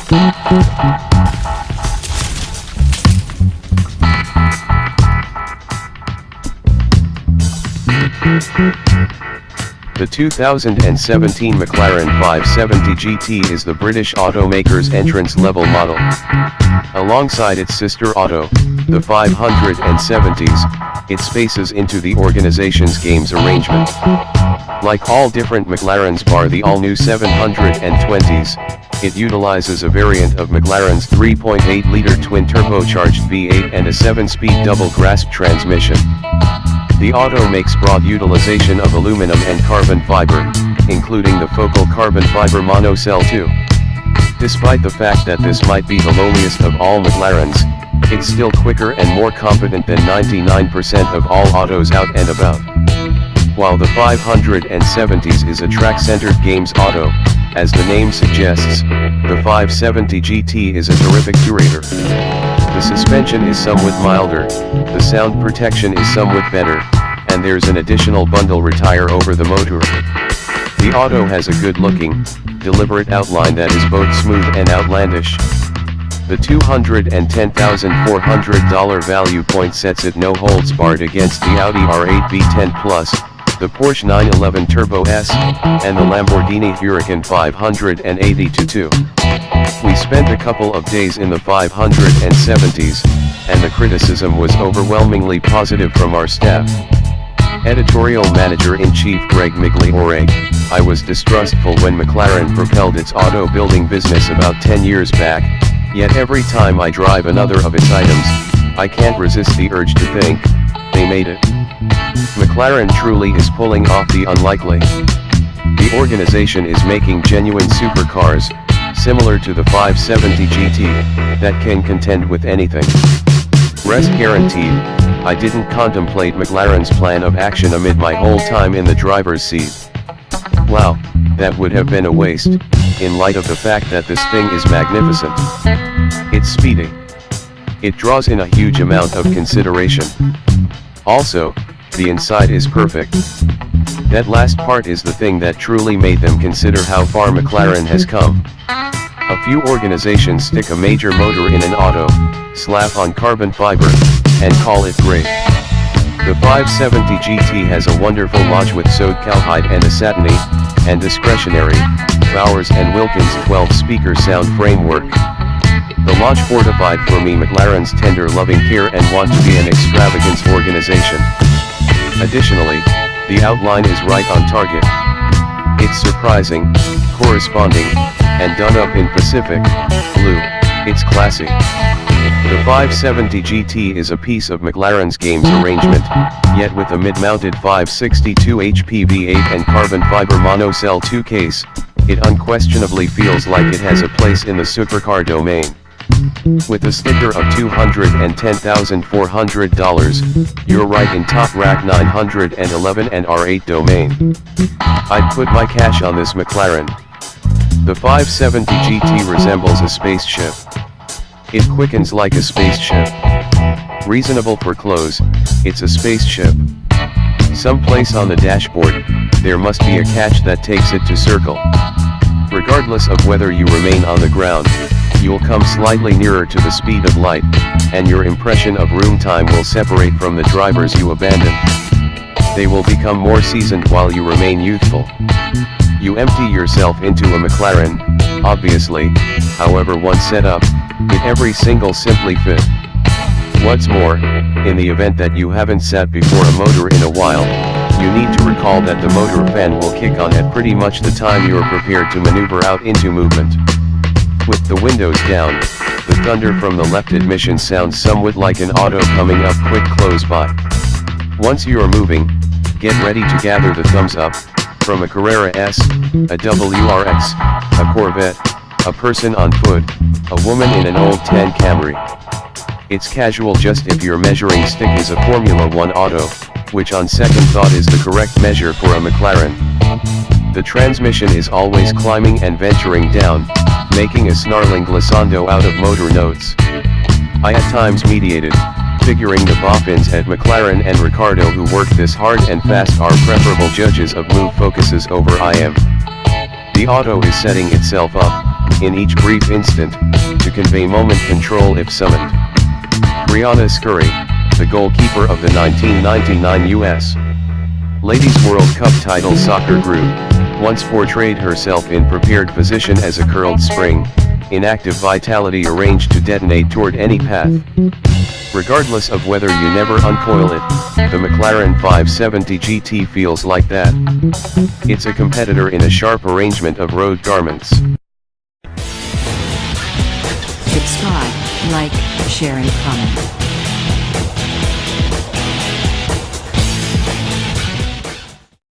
The 2017 McLaren 570GT is the British automaker's entrance-level model. Alongside its sister auto, the 570s, it spaces into the organization's games arrangement. Like all different McLarens bar the all-new 720s, it utilizes a variant of McLaren's 3.8-liter twin-turbocharged V8 and a 7-speed double-grasp transmission. The auto makes broad utilization of aluminum and carbon fiber, including the focal carbon fiber MonoCell II. Despite the fact that this might be the lowliest of all McLarens, it's still quicker and more competent than 99% of all autos out and about. While the 570s is a track-centered games auto, as the name suggests, the 570GT is a terrific curator. The suspension is somewhat milder, the sound protection is somewhat better, and there's an additional bundle retire over the motor. The auto has a good-looking, deliberate outline that is both smooth and outlandish. The $210,400 value point sets it no holds barred against the Audi R8 V10 Plus, the Porsche 911 Turbo S, and the Lamborghini Huracán 580-2. We spent a couple of days in the 570s, and the criticism was overwhelmingly positive from our staff. Editorial Manager-in-Chief Greg Migliore: I was distrustful when McLaren propelled its auto-building business about 10 years back, yet every time I drive another of its items, I can't resist the urge to think, they made it. McLaren truly is pulling off the unlikely. The organization is making genuine supercars, similar to the 570GT, that can contend with anything. Rest guaranteed, I didn't contemplate McLaren's plan of action amid my whole time in the driver's seat. Wow, that would have been a waste, in light of the fact that this thing is magnificent. It's speedy. It draws in a huge amount of consideration. Also, the inside is perfect. That last part is the thing that truly made them consider how far McLaren has come. A few organizations stick a major motor in an auto, slap on carbon fiber, and call it great. The 570GT has a wonderful lodge with sewed cowhide and a satiny, and discretionary, Bowers & Wilkins 12-speaker sound framework. The lodge fortified for me McLaren's tender loving care and want to be an extravagance organization. Additionally, the outline is right on target. It's surprising, corresponding, and done up in Pacific blue. It's classy. The 570GT is a piece of McLaren's games arrangement, yet with a mid-mounted 562 HP V8 and carbon fiber MonoCell II case, it unquestionably feels like it has a place in the supercar domain. With a sticker of $210,400, you're right in top rack 911 and R8 domain. I'd put my cash on this McLaren. The 570GT resembles a spaceship. It quickens like a spaceship. Reasonable for clothes, it's a spaceship. Someplace on the dashboard, there must be a catch that takes it to circle. Regardless of whether you remain on the ground, you'll come slightly nearer to the speed of light, and your impression of room time will separate from the drivers you abandon. They will become more seasoned while you remain youthful. You empty yourself into a McLaren, obviously, however once set up, it every single simply fit. What's more, in the event that you haven't sat before a motor in a while, you need to recall that the motor fan will kick on at pretty much the time you are prepared to maneuver out into movement. With the windows down, the thunder from the left admission sounds somewhat like an auto coming up quick close by. Once you are moving, get ready to gather the thumbs up, from a Carrera S, a WRX, a Corvette, a person on foot, a woman in an old tan Camry. It's casual just if your measuring stick is a Formula 1 auto, which on second thought is the correct measure for a McLaren. The transmission is always climbing and venturing down, making a snarling glissando out of motor notes. I at times mediated, figuring the boffins at McLaren and Ricardo who work this hard and fast are preferable judges of move focuses over IM. The auto is setting itself up, in each brief instant, to convey moment control if summoned. Brianna Scurry, the goalkeeper of the 1999 U.S. Ladies World Cup title soccer group, once portrayed herself in prepared position as a curled spring, in active vitality arranged to detonate toward any path. Regardless of whether you never uncoil it, the McLaren 570GT feels like that. It's a competitor in a sharp arrangement of road garments. Subscribe, like, share and comment.